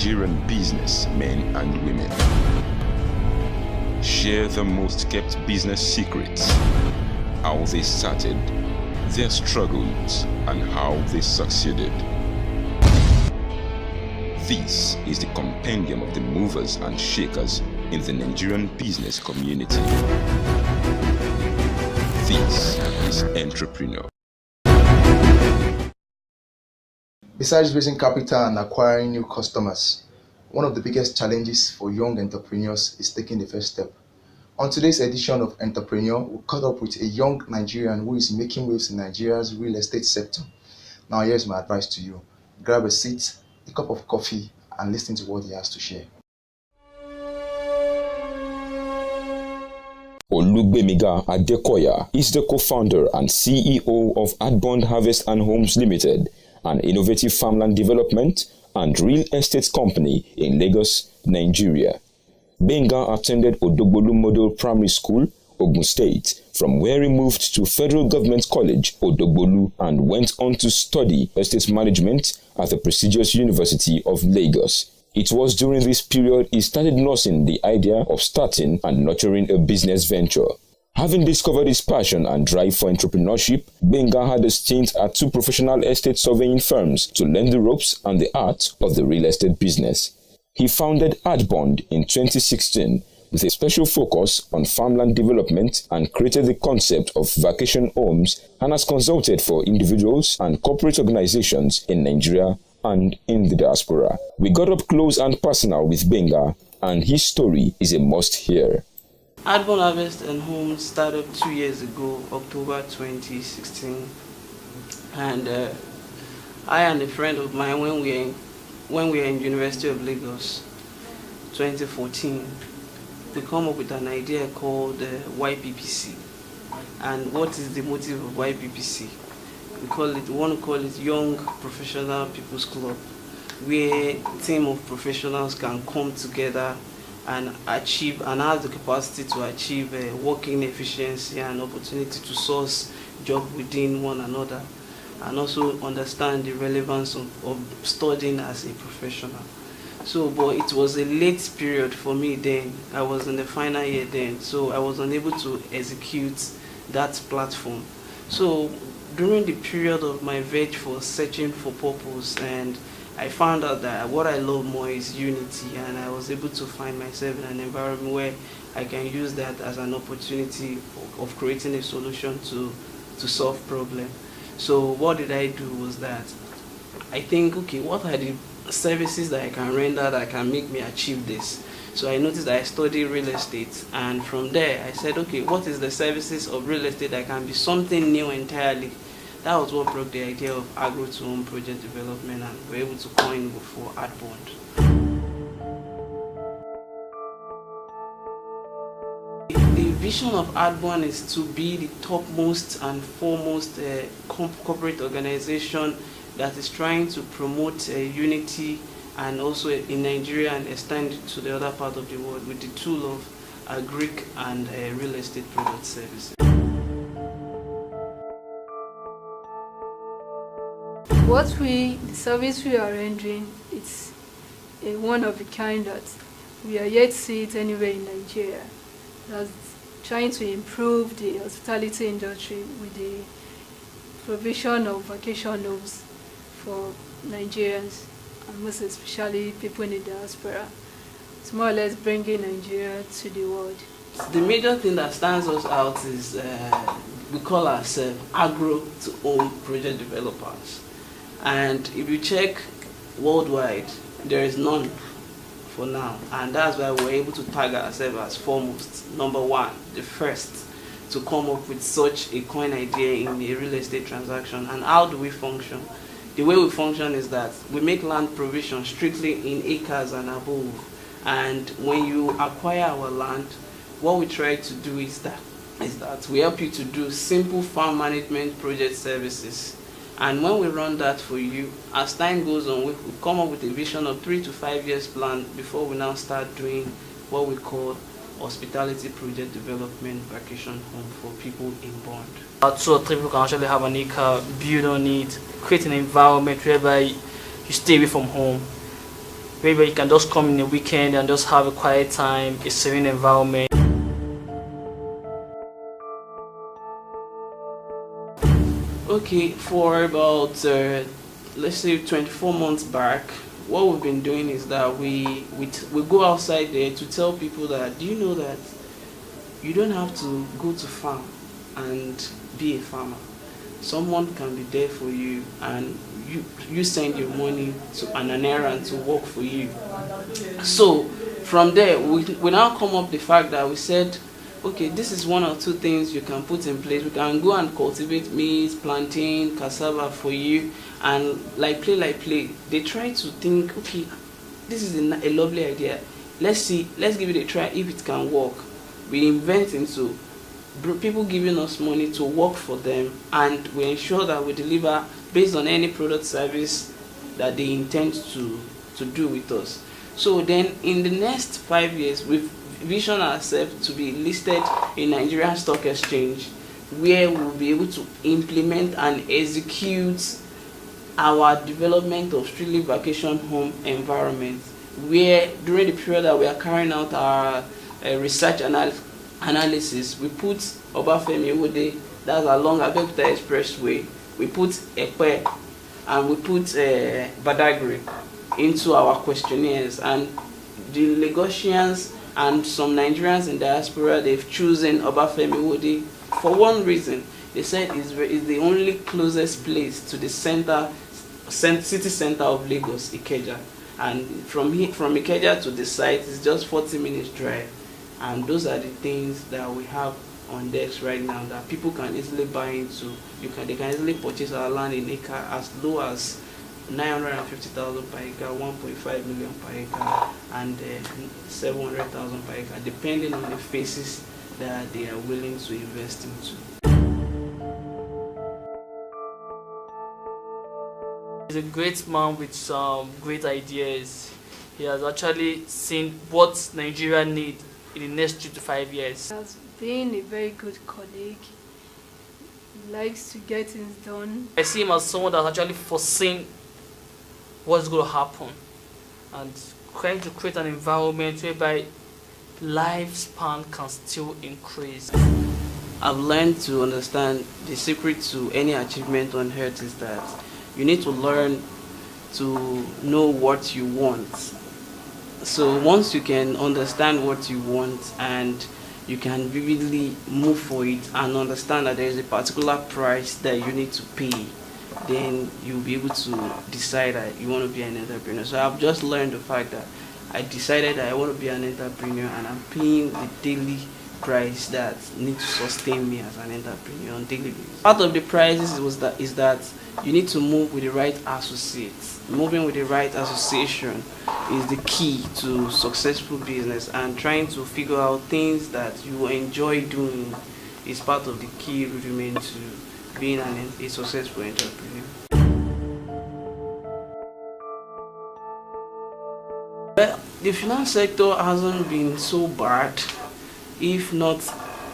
Nigerian business men and women. Share the most kept business secrets, how they started, their struggles, and how they succeeded. This is the compendium of the movers and shakers in the Nigerian business community. This is Entrepreneur. Besides raising capital and acquiring new customers, one of the biggest challenges for young entrepreneurs is taking the first step. On today's edition of Entrepreneur, we caught up with a young Nigerian who is making waves in Nigeria's real estate sector. Now here's my advice to you. Grab a seat, a cup of coffee, and listen to what he has to share. Oluwagbemiga Oluwasegun is the co-founder and CEO of Adbond Harvest and Homes Limited, an innovative farmland development and real estate company in Lagos, Nigeria. Gbenga attended Odogbolu Model Primary School, Ogun State, from where he moved to Federal Government College, Odogbolu, and went on to study estate management at the prestigious University of Lagos. It was during this period he started nursing the idea of starting and nurturing a business venture. Having discovered his passion and drive for entrepreneurship, Gbenga had a stint at 2 professional estate surveying firms to learn the ropes and the art of the real estate business. He founded Adbond in 2016 with a special focus on farmland development and created the concept of vacation homes, and has consulted for individuals and corporate organizations in Nigeria and in the diaspora. We got up close and personal with Gbenga, and his story is a must hear. Adbond Harvest and Homes started 2 years ago, October 2016, and I and a friend of mine, when we were in University of Lagos, 2014, we come up with an idea called YPPC. And what is the motive of YPPC? We want to call it Young Professional People's Club, where a team of professionals can come together and achieve and have the capacity to achieve working efficiency and opportunity to source jobs within one another, and also understand the relevance of studying as a professional. So, but it was a late period for me then. I was in the final year then, so I was unable to execute that platform. So during the period of my veg for searching for purpose, and I found out that what I love more is unity, and I was able to find myself in an environment where I can use that as an opportunity of creating a solution to solve problems. So what did I do was that I think, okay, what are the services that I can render that can make me achieve this? So I noticed that I studied real estate, and from there I said, okay, what is the services of real estate that can be something new entirely? That was what brought the idea of agro-to-home project development, and we were able to coin for Adbond. The vision of Adbond is to be the topmost and foremost corporate organization that is trying to promote unity, and also in Nigeria, and extend it to the other part of the world with the tool of agric and real estate product services. The service we are rendering, it's one of a kind that we are yet to see it anywhere in Nigeria. That's trying to improve the hospitality industry with the provision of vacation homes for Nigerians, and most especially people in the diaspora. It's more or less bringing Nigeria to the world. The major thing that stands us out is we call ourselves agro-to-home project developers. And if you check worldwide, there is none for now. And that's why we're able to tag ourselves as foremost, number one, the first to come up with such a coin idea in a real estate transaction. And how do we function? The way we function is that we make land provision strictly in acres and above. And when you acquire our land, what we try to do is that we help you to do simple farm management project services. And when we run that for you, as time goes on, we come up with a vision of 3 to 5 years plan before we now start doing what we call hospitality project development vacation home for people in bond. 2 or 3 people can actually have an acre, build on it, create an environment whereby you stay away from home. where you can just come in a weekend and just have a quiet time, a serene environment. Okay, for about let's say 24 months back, what we've been doing is that we go outside there to tell people that, do you know that you don't have to go to farm and be a farmer. Someone can be there for you, and you send your money to an errand to work for you. So from there, we now come up the fact that we said, okay, this is one or two things you can put in place. We can go and cultivate maize, plantain, cassava for you, and like play. They try to think, okay, this is a lovely idea. Let's give it a try if it can work. We invent into people giving us money to work for them, and we ensure that we deliver based on any product service that they intend to do with us. So then in the next 5 years, we've vision ourselves to be listed in Nigerian Stock Exchange, where we'll be able to implement and execute our development of strictly vacation home environment, where during the period that we are carrying out our research analysis, we put Obafemi Owode, that's along Abeokuta Expressway, we put Epe, and we put Badagry into our questionnaires, and the Lagosians and some Nigerians in diaspora, they've chosen Obafemi Owode for one reason. They said it's the only closest place to the city center of Lagos, Ikeja, and from Ikeja to the site is just 40 minutes drive. And those are the things that we have on decks right now that people can easily buy into. They can easily purchase our land in acre as low as 950,000 per acre, 1.5 million per acre, and 700,000 per acre, depending on the phases that they are willing to invest into. He's a great man with some great ideas. He has actually seen what Nigeria needs in the next 3 to 5 years. He has been a very good colleague. He likes to get things done. I see him as someone that's actually foreseen what's going to happen and trying to create an environment whereby lifespan can still increase. I've learned to understand the secret to any achievement on earth is that you need to learn to know what you want. So once you can understand what you want and you can vividly move for it and understand that there is a particular price that you need to pay, then you'll be able to decide that you want to be an entrepreneur. So I've just learned the fact that I decided that I want to be an entrepreneur, and I'm paying the daily price that needs to sustain me as an entrepreneur on daily basis. Part of the prices is that you need to move with the right associates. Moving with the right association is the key to successful business, and trying to figure out things that you enjoy doing is part of the key remain to being a successful entrepreneur. Well, the finance sector hasn't been so bad, if not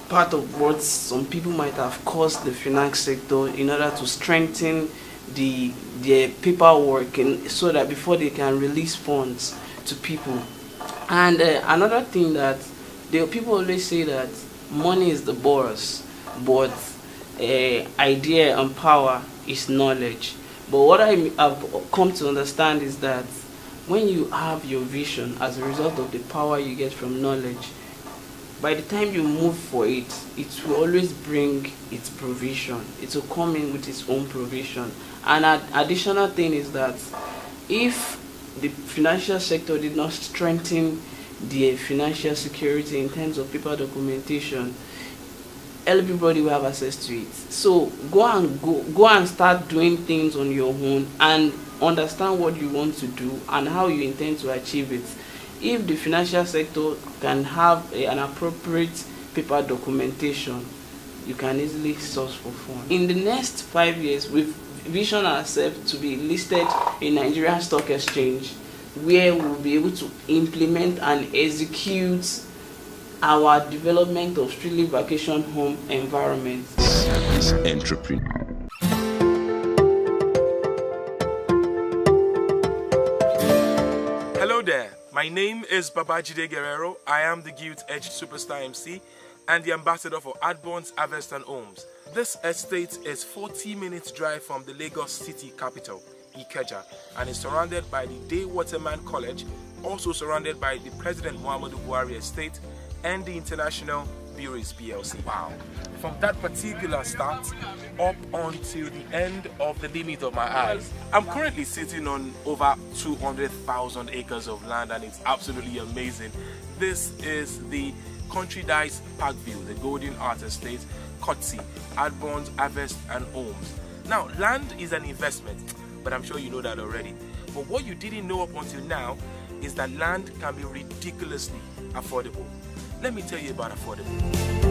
part of what some people might have caused the finance sector in order to strengthen their paperwork, and so that before they can release funds to people. And another thing that people always say that money is the boss, but idea and power is knowledge. But what I've come to understand is that when you have your vision as a result of the power you get from knowledge, by the time you move for it, it will always bring its provision. It will come in with its own provision. And an additional thing is that if the financial sector did not strengthen the financial security in terms of paper documentation, everybody will have access to it. So go and start doing things on your own and understand what you want to do and how you intend to achieve it. If the financial sector can have an appropriate paper documentation, you can easily source for funds. In the next 5 years, we've visioned ourselves to be listed in Nigerian Stock Exchange, where we'll be able to implement and execute our development of strictly vacation home environment. Service entrepreneur. Hello there, my name is Babajide Guerrero. I am the gilt-edged superstar MC and the ambassador for Adbond's Harvest and Homes. This estate is 40 minutes drive from the Lagos city capital, Ikeja, and is surrounded by the Day Waterman College, also surrounded by the President Muhammadu Buhari estate and the International Breweries PLC. Wow. From that particular start up until the end of the limit of my eyes. I'm currently sitting on over 200,000 acres of land, and it's absolutely amazing. This is the Country Dice Parkview, the Golden Art Estate, Kotsi, Adbond, Harvest and Homes. Now, land is an investment, but I'm sure you know that already. But what you didn't know up until now is that land can be ridiculously affordable. Let me tell you about affordable.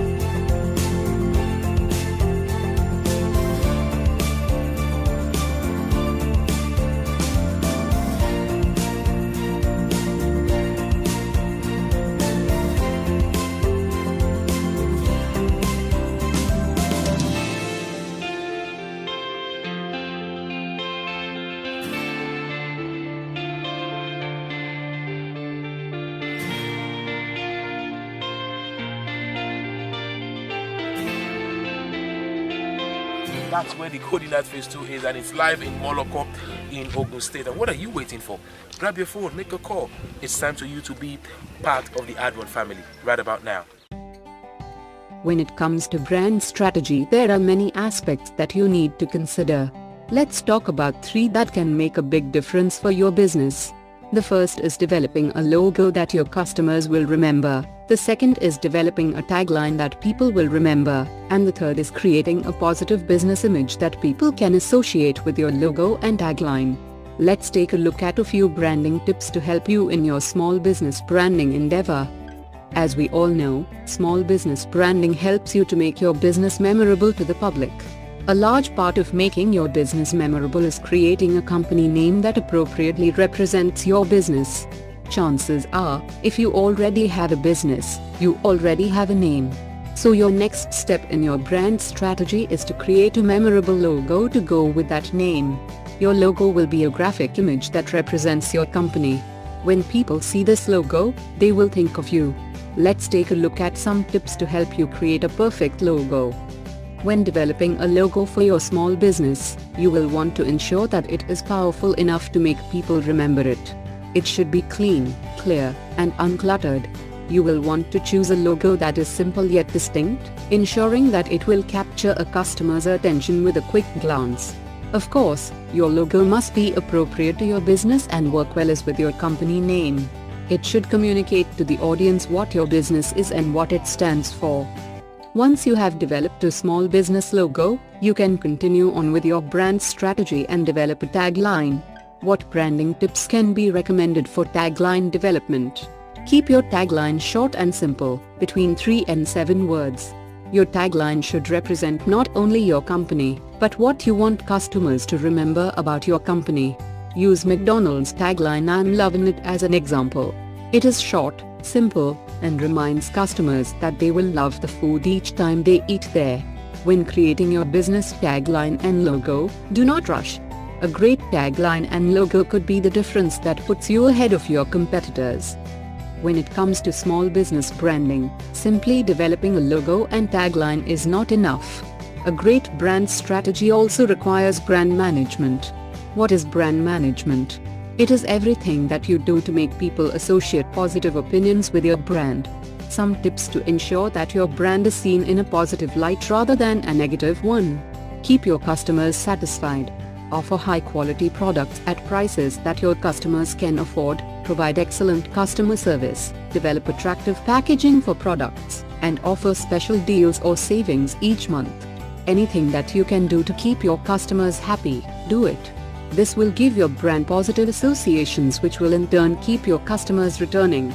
That's where the Golden Art Phase 2 is, and it's live in Moloko in Ogun State. And what are you waiting for? Grab your phone, make a call. It's time for you to be part of the Adbond family right about now. When it comes to brand strategy, there are many aspects that you need to consider. Let's talk about 3 that can make a big difference for your business. The first is developing a logo that your customers will remember. The second is developing a tagline that people will remember. And the third is creating a positive business image that people can associate with your logo and tagline. Let's take a look at a few branding tips to help you in your small business branding endeavor. As we all know, small business branding helps you to make your business memorable to the public. A large part of making your business memorable is creating a company name that appropriately represents your business. Chances are, if you already have a business, you already have a name. So your next step in your brand strategy is to create a memorable logo to go with that name. Your logo will be a graphic image that represents your company. When people see this logo, they will think of you. Let's take a look at some tips to help you create a perfect logo. When developing a logo for your small business, you will want to ensure that it is powerful enough to make people remember it. It should be clean, clear, and uncluttered. You will want to choose a logo that is simple yet distinct, ensuring that it will capture a customer's attention with a quick glance. Of course, your logo must be appropriate to your business and work well as with your company name. It should communicate to the audience what your business is and what it stands for. Once you have developed a small business logo, you can continue on with your brand strategy and develop a tagline. What branding tips can be recommended for tagline development? Keep your tagline short and simple, between 3 and 7 words. Your tagline should represent not only your company, but what you want customers to remember about your company. Use McDonald's tagline "I'm loving it" as an example. It is short, simple, and reminds customers that they will love the food each time they eat there. When creating your business tagline and logo, do not rush. A great tagline and logo could be the difference that puts you ahead of your competitors. When it comes to small business branding, simply developing a logo and tagline is not enough. A great brand strategy also requires brand management. What is brand management? It is everything that you do to make people associate positive opinions with your brand. Some tips to ensure that your brand is seen in a positive light rather than a negative one. Keep your customers satisfied. Offer high-quality products at prices that your customers can afford. Provide excellent customer service. Develop attractive packaging for products, and offer special deals or savings each month. Anything that you can do to keep your customers happy, do it. This will give your brand positive associations, which will in turn keep your customers returning.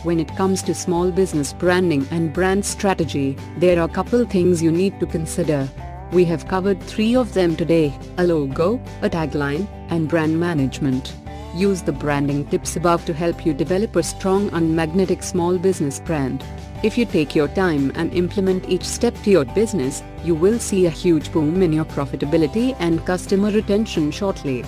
When it comes to small business branding and brand strategy, there are a couple things you need to consider. We have covered 3 of them today: a logo, a tagline, and brand management. Use the branding tips above to help you develop a strong and magnetic small business brand. If you take your time and implement each step to your business, you will see a huge boom in your profitability and customer retention shortly.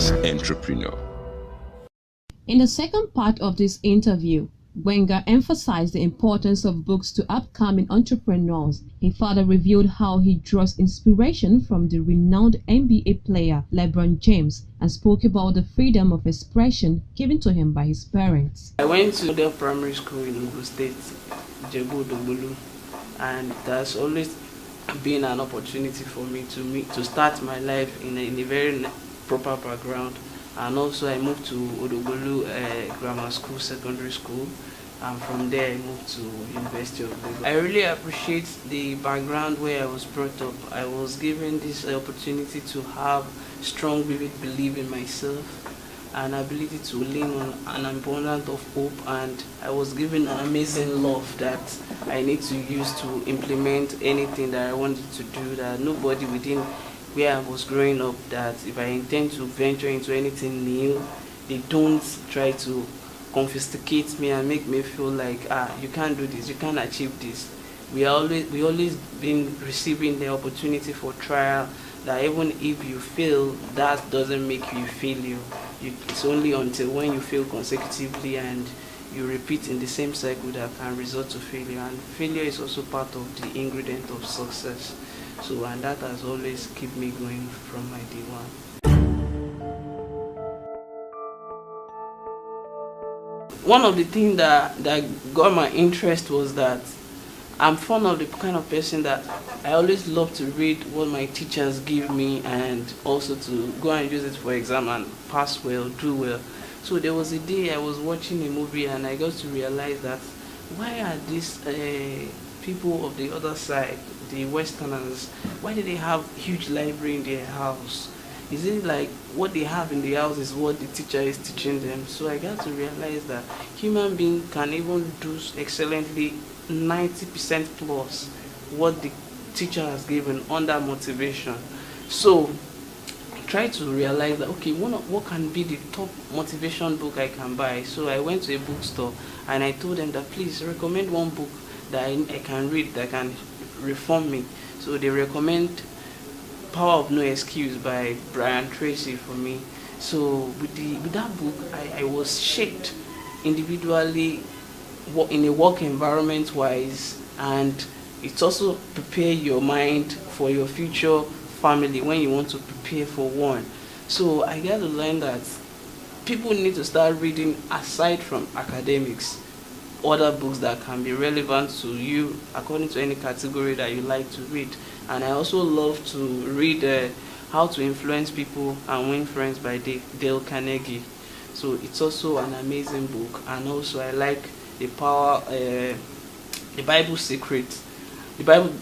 as entrepreneur. In the second part of this interview, Gbenga emphasized the importance of books to upcoming entrepreneurs. He further revealed how he draws inspiration from the renowned NBA player LeBron James and spoke about the freedom of expression given to him by his parents. I went to the primary school in Ogun State, Jebu, and that's always been an opportunity for me to start my life in a very proper background. And also I moved to Odogolu Grammar School, Secondary School, and from there I moved to University of Lagos. I really appreciate the background where I was brought up. I was given this opportunity to have strong, vivid belief in myself and ability to lean on an abundance of hope, and I was given an amazing love that I need to use to implement anything that I wanted to do, that nobody within where I was growing up, that if I intend to venture into anything new, they don't try to confiscate me and make me feel like, you can't do this, you can't achieve this. We always been receiving the opportunity for trial, that even if you fail, that doesn't make you a failure. It's only until when you fail consecutively and you repeat in the same cycle that can result to failure. And failure is also part of the ingredient of success. So, and that has always kept me going from my day one. One of the things that got my interest was that I'm fond of the kind of person that I always love to read what my teachers give me and also to go and use it for exam and pass well, do well. So there was a day I was watching a movie and I got to realize that why are these people of the other side, the Westerners, why do they have huge library in their house? Is it like what they have in the house is what the teacher is teaching them? So I got to realize that human beings can even do excellently 90% plus what the teacher has given under motivation. So try to realize that, okay, what can be the top motivation book I can buy? So I went to a bookstore and I told them that please recommend one book that I can read that can reform me. So they recommend Power of No Excuse by Brian Tracy for me. So with that book, I was shaped individually in a work environment wise, and it's also prepare your mind for your future family when you want to prepare for one. So I got to learn that people need to start reading aside from academics, other books that can be relevant to you according to any category that you like to read. And I also love to read How to Influence People and Win Friends by Dale Carnegie. So it's also an amazing book. And also I like the Bible Secrets,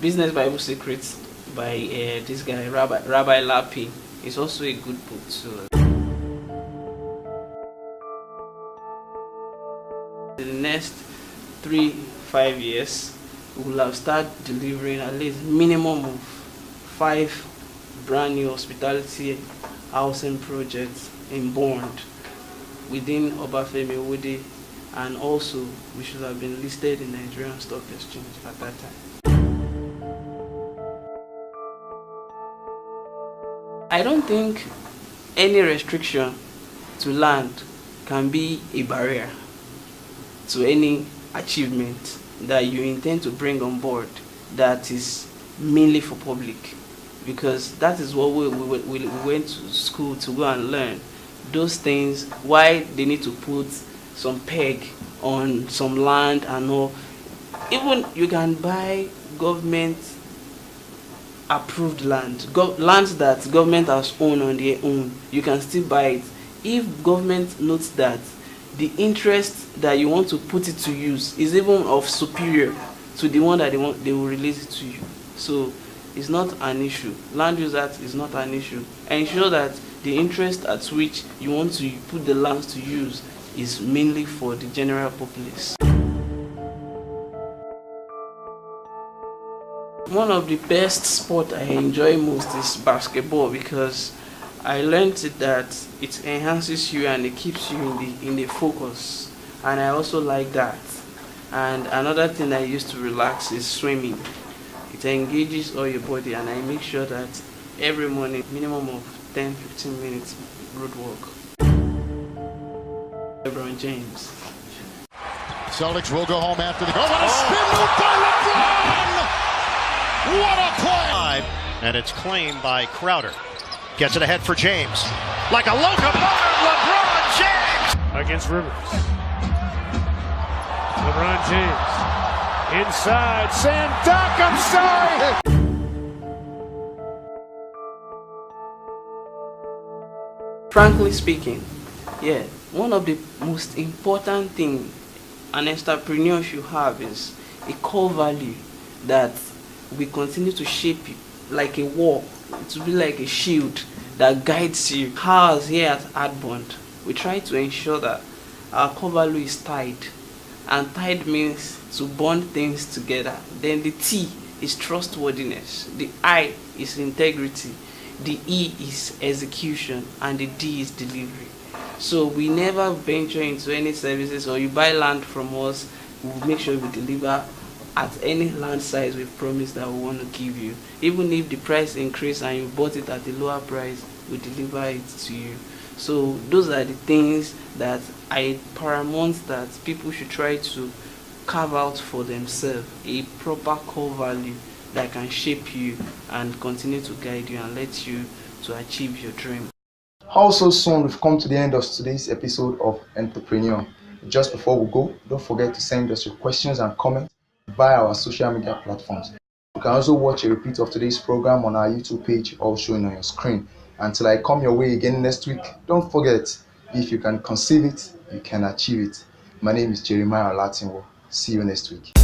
Business Bible Secrets by this guy Rabbi Lappi. It's also a good book too. In the next 3-5 years, we will have started delivering at least minimum of 5 brand new hospitality housing projects in Bond within Obafemi Awodiyi, and also we should have been listed in Nigerian Stock Exchange at that time. I don't think any restriction to land can be a barrier to any achievement that you intend to bring on board that is mainly for public, because that is what we went to school to go and learn. Those things, why they need to put some peg on some land and all. Even you can buy government approved land, lands that government has owned on their own, you can still buy it. If government notes that the interest that you want to put it to use is even of superior to the one that they will release it to you. So it's not an issue. Land use act is not an issue. Ensure that the interest at which you want to put the lands to use is mainly for the general populace. One of the best sport I enjoy most is basketball, because I learned that it enhances you and it keeps you in the focus, and I also like that. And another thing I used to relax is swimming. It engages all your body, and I make sure that every morning minimum of 10-15 minutes road walk. LeBron James. Celtics will go home after the goal. What a spin move by LeBron! What a play! And it's claimed by Crowder. Gets it ahead for James. Like a locomotive, LeBron James! Against Rivers. LeBron James. Inside. Sandak, I'm sorry! Frankly speaking, one of the most important things an entrepreneur should have is a core value that we continue to shape it like a wall. It will be like a shield that guides you. Ours here at Adbond, we try to ensure that our core value is tied, and tied means to bond things together. Then the T is trustworthiness, the I is integrity, the E is execution, and the D is delivery. So we never venture into any services, or you buy land from us, we'll make sure we deliver at any land size we promise that we want to give you. Even if the price increase and you bought it at a lower price, we deliver it to you. So those are the things that I paramount that people should try to carve out for themselves, a proper core value that can shape you and continue to guide you and let you to achieve your dream. Also soon, we've come to the end of today's episode of Entrepreneur. Just before we go, don't forget to send us your questions and comments via our social media platforms. You can also watch a repeat of today's program on our YouTube page, all showing on your screen. Until I come your way again next week, don't forget, if you can conceive it, you can achieve it. My name is Jeremiah Latinwo. See you next week.